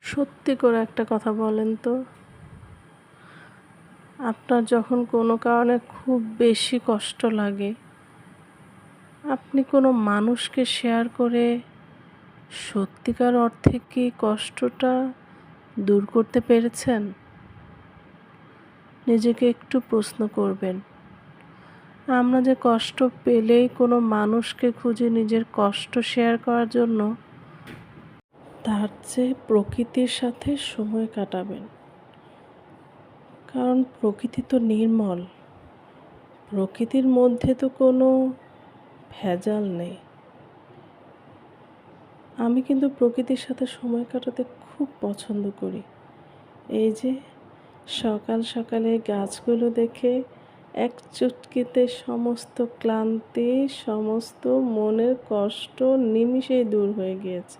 সত্যি করে একটা কথা বলেন তো, আপনার যখন কোনো কারণে খুব বেশি কষ্ট লাগে, আপনি কোনো মানুষকে শেয়ার করে সত্যিকার অর্থে কি কষ্টটা দূর করতে পেরেছেন? নিজেকে একটু প্রশ্ন করবেন। আমরা যে কষ্ট পেলেই কোনো মানুষকে খুঁজি নিজের কষ্ট শেয়ার করার জন্য, তার চেয়ে প্রকৃতির সাথে সময় কাটাবেন। কারণ প্রকৃতি তো নির্মল, প্রকৃতির মধ্যে তো কোনো ভেজাল নেই। আমি কিন্তু প্রকৃতির সাথে সময় কাটাতে খুব পছন্দ করি। এই যে সকাল সকালে গাছগুলো দেখে এক চুটকিতে সমস্ত ক্লান্তি, সমস্ত মনের কষ্ট নিমিষেই দূর হয়ে গিয়েছে।